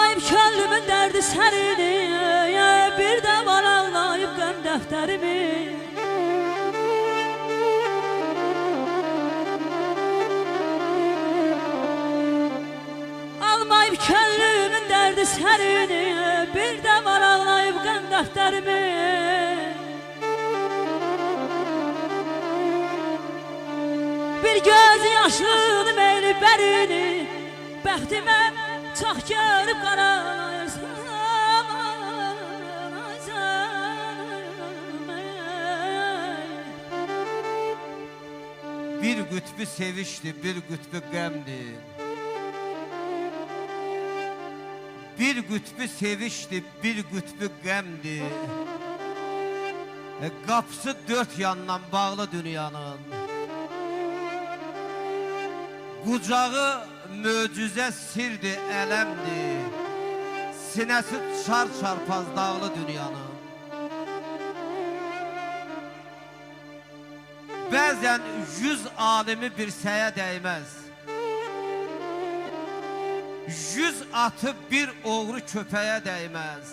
Almayıp könlümün derdi sərini, bir də var ağlayıp qəm dəftərimi. Almayıp könlümün derdi sərini, bir də var ağlayıp qəm dəftərimi. Bir göz yaşlıdır meyli bərini, bəxtimə çox görüb qarayırsan. Bir qütbü sevişdi, bir qütbü qəmdi. Bir qütbü sevişdi, bir qütbü qəmdi. Qapısı dört yandan bağlı dünyanın. Qucağı möcüzə sirdi, ələmdi. Sinəsi çar-çarpaz dağlı dünyanın. Bəzən 100 alimi bir səyə dəyməz. 100 atı bir oğru köpəyə dəyməz.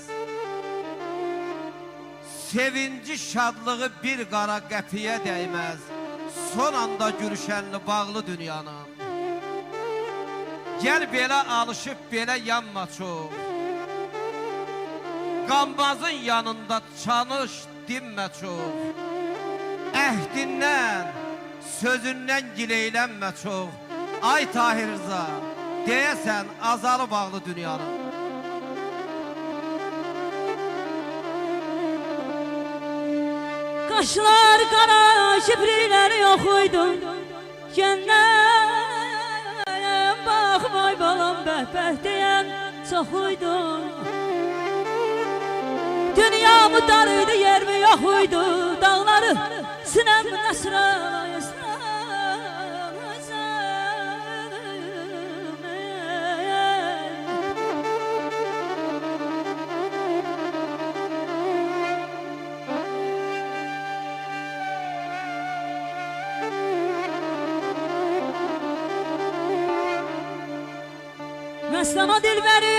Sevinci şadlığı bir qara qəpiyə dəyməz. Son anda gülüşənli bağlı dünyanın. Gəl belə alışıb belə yanma çox. Qambazın yanında çalış dinmə çox. Əhdindən, sözündən gileylənmə çox. Ay Tahir Rıza, deyəsən azalı bağlı dünyanın. Qaşlar qara, kiprikləri yox uydu. Gənnəyəm, baxmay balam, bəhbəh deyən çox uydu. Dünyamı darıydı, yermi yox uydu. Dağları sinəm nəsrayəsən. Məstana dilbəri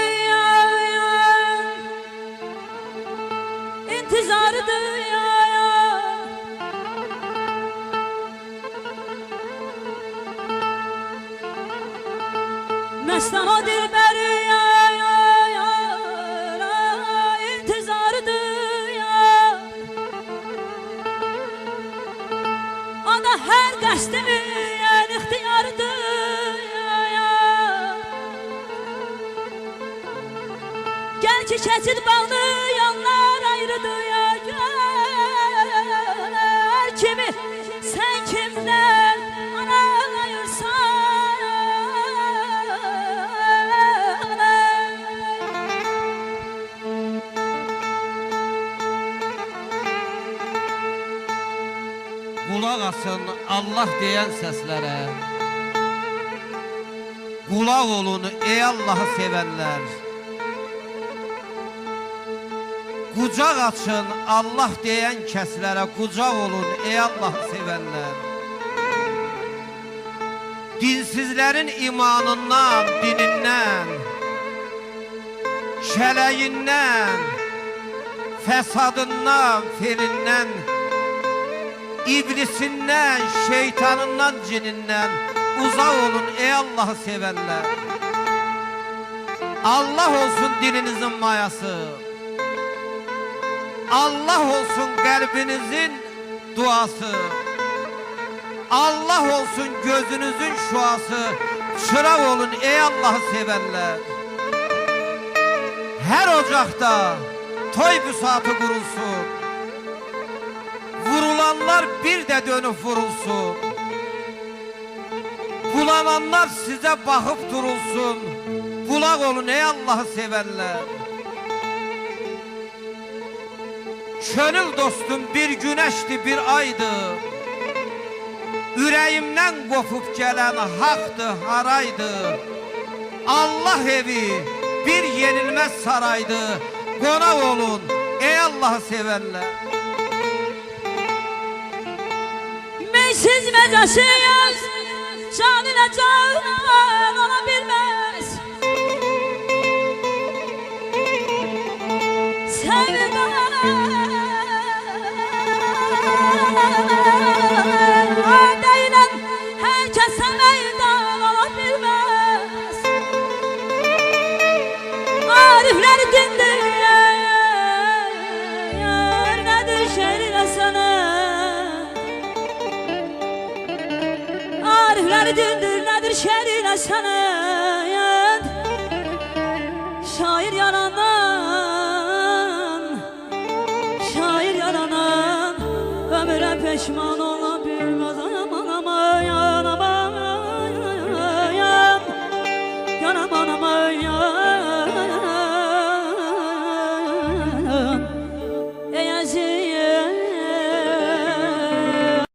intizarıdır Məstana dilbəri intizarıdır Ana hər qəsdimin ixtiyarıdır Gəl ki keçid bağlı yanlar ayrıdır Gör kimi sen kimdən analayırsan Qulaq asın Allah deyən səslərə. Qulaq olun ey Allahı sevənlər. Qucaq açın Allah deyən kəslərə. Qucaq olun ey Allahı sevənlər. Dinsizlərin imanından, dinindən, şələyindən, fəsadından, felindən, İblisindən, şeytanından, cinindən uzaq olun ey Allahı sevənlər. Allah olsun dilinizin mayası. Allah olsun qəlbinizin duası. Allah olsun gözünüzün şuası. Çıraq olun ey Allahı sevənlər. Hər ocaqda toy büsatı qurulsun. Vurulanlar bir də dönüb vurulsun. Bulananlar sizə baxıb durulsun. Qulaq olun ey Allahı sevənlər. Könül dostum bir güneşdi bir aydı. Ürəyimdən qopub gələn haqdı haraydı. Allah evi bir yenilməz saraydı. Qonaq olun ey Allahı sevənlər. Meysiz məcəsiz can ilə canan ola bilməz. Arifler dindir yar nedir şehrin sana. Arifler dindir nedir şehrin sana.